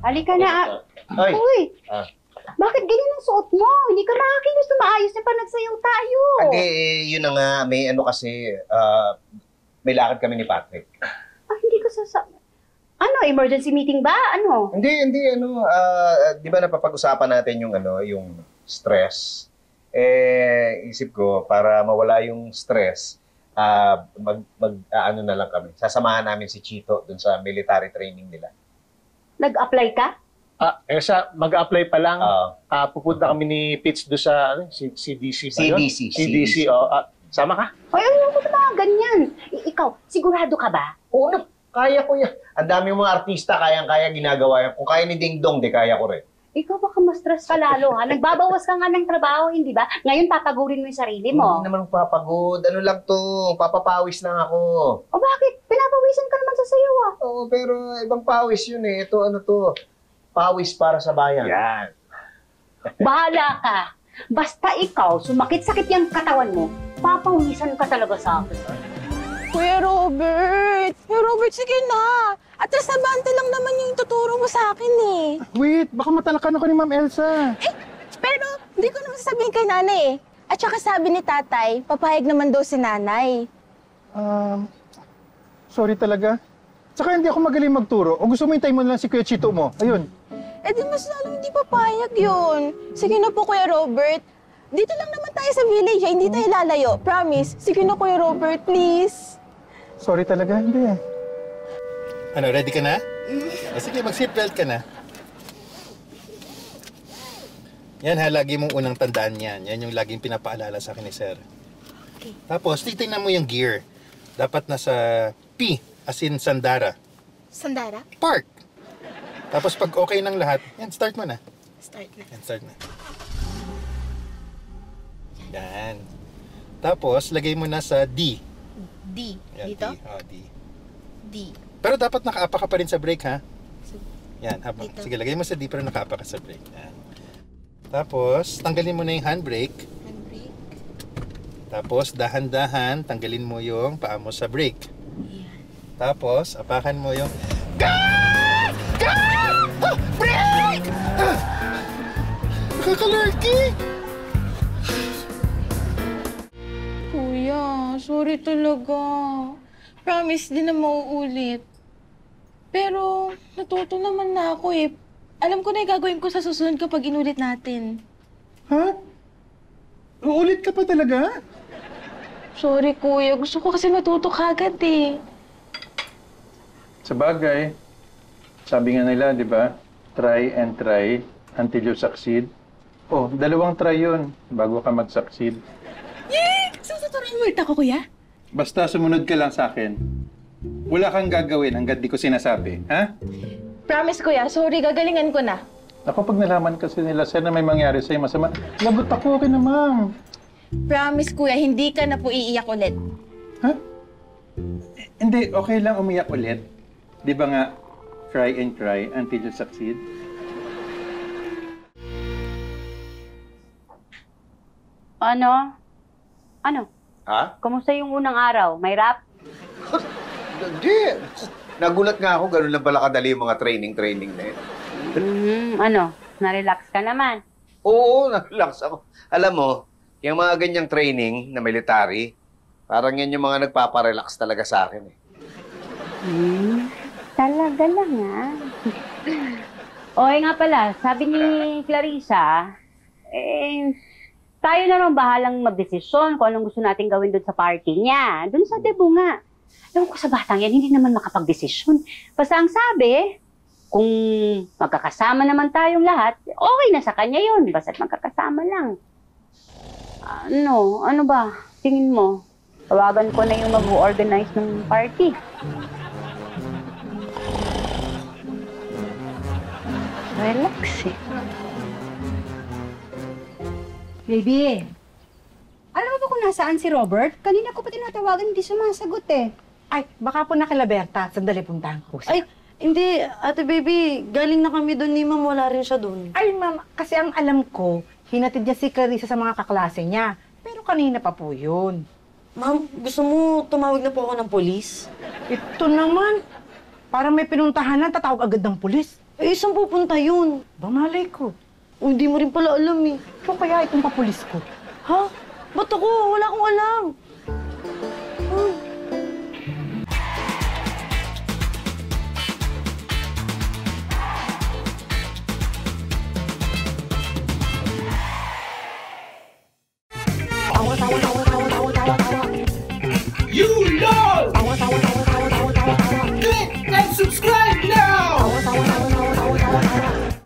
Halika na. Ay! Uy! Bakit ganyan ang suot mo? Hindi ka makakilos na maayos na pa nagsayaw tayo. Hindi, yun na nga. May ano kasi, may lakad kami ni Patrick. Hindi ko Ano, emergency meeting ba? Ano? Hindi, di ba napapag-usapan natin yung yung stress? Isip ko, para mawala yung stress, ano na lang kami. Sasamahan namin si Chito dun sa military training nila. Nag-apply ka? Elsa, mag-a-apply pa lang. Pupunta kami ni Pitts doon sa CDC ba yun? CDC, sama ka? Ay, ayaw ko na mga ganyan. Ikaw, sigurado ka ba? Oo na, kaya ko yan. Ang dami mga artista, kayang-kaya ginagawa yan. Kung kaya ni Ding Dong, di kaya ko rin. Ikaw baka ma-stress ka lalo, ha? Nagbabawas ka nga ng trabaho, hindi ba? Ngayon, papagurin mo yung sarili mo. Hindi naman papagod. Ano lang to, papapawis lang ako. O bakit? Pinapawisan ka naman sa sayaw, ah. Oo, pero ibang pawis yun eh. Ito, pawis para sa bayan. Yan. Bahala ka. Basta ikaw, sumakit-sakit yung katawan mo, papawisan ka talaga sa akin. Kuya Robert! Kuya Robert, sige na! Atras na bante lang naman yung ituturo mo sa akin eh. Wait, baka matalakan ako ni Ma'am Elsa. Pero hindi ko naman sasabihin kay nanay eh. At saka sabi ni tatay, papayag naman daw si nanay. Sorry talaga. Tsaka hindi ako magaling magturo. O gusto mo hintayin mo na lang si Kuya Chito mo? Ayun. Eh di mas lalong hindi papayag yun. Sige na po, Kuya Robert. Dito lang naman tayo sa village, hindi tayo lalayo. Promise. Sige na, Kuya Robert, please. Sorry talaga, hindi eh. Ano, ready ka na? Sige, mag-seatbelt ka na. Yan ha, lagi mong unang tandaan yan. Yan yung laging pinapaalala sa akin ni Sir. Okay. Tapos, titingnan mo yung gear. Dapat nasa P, as in Sandara. Sandara? Park! Tapos pag okay ng lahat, yan, start mo na. Start na. Yan, start na. Yan. Tapos, lagay mo na sa D. D. Yan, Dito? D. Oh, D. D. Pero dapat nakaapa ka pa rin sa brake, ha? Yan, habang. Dito. Sige, lagay mo sa D pero nakaapa ka sa brake. Yan. Tapos, tanggalin mo na yung handbrake. Handbrake. Tapos, dahan-dahan, tanggalin mo yung paa mo sa brake. Yan. Tapos, apakan mo yung... God! God! Oh, brake! Nakakalarki! Kuya, sorry talaga. Promise, di na mauulit. Pero, natuto naman na ako eh. Alam ko na yung gagawin ko sa susunod kapag inulit natin. Ha? Uulit ka pa talaga? Sorry, kuya. Gusto ko kasi matuto kagad eh. Sa bagay, sabi nga nila, di ba? Try and try until you succeed. Oh, 2 try yun bago ka mag-succeed. Yay! Susuturin mo ulit ako, kuya? Basta sumunod ka lang sa akin. Wala kang gagawin hanggat di ko sinasabi, ha? Promise, kuya. Sorry, gagalingan ko na. Ako, pag nalaman kasi nila, sir, na may mangyari sa'yo masama, lagot ako, okay na, ma'am. Promise, kuya, hindi ka na po iiyak ulit. Ha? Hindi, okay lang umiyak ulit. Di ba nga, try and try until you succeed? Ano? Ha? Kumusta yung unang araw? May rap? Hindi. Nagulat nga ako, ganun lang pala kadali yung mga training na yun. Na-relax ka naman. Oo, na-relax ako. Alam mo, yung mga ganyang training na military, parang yan yung mga nagpaparelax talaga sa akin eh. Talaga lang, ha? Oy nga pala, sabi ni Clarissa, tayo na rin bahalang magdesisyon kung anong gusto natin gawin doon sa party niya. Doon sa debo nga. Ewan ko sa batang yan, hindi naman makapag-desisyon. Basta ang sabi, kung magkakasama naman tayong lahat, okay na sa kanya yun. Basta't magkakasama lang. Ano ba? Tingin mo? Tawagan ko na yung mag-organize ng party. Relax eh. Baby, alam mo ba kung nasaan si Robert? Kanina ko pa tinatawagan, hindi sumasagot eh. Ay, baka po nakilaberta. Sandali, puntahan ko siya. Ay, hindi. Ate baby, galing na kami doon ni ma'am. Wala rin siya doon. Ay, ma'am, kasi ang alam ko, hinatid niya si Clarissa sa mga kaklase niya. Pero kanina pa po yun. Ma'am, gusto mo tumawag na po ako ng polis? Ito naman. Parang may pinuntahan lang, tatawag agad ng pulis. Eh, saan pupunta yun? Bamalay ko. O, hindi mo rin pala alam eh. Ito kaya itong papulis ko. Ha? Ba't ako? Wala akong alam. You love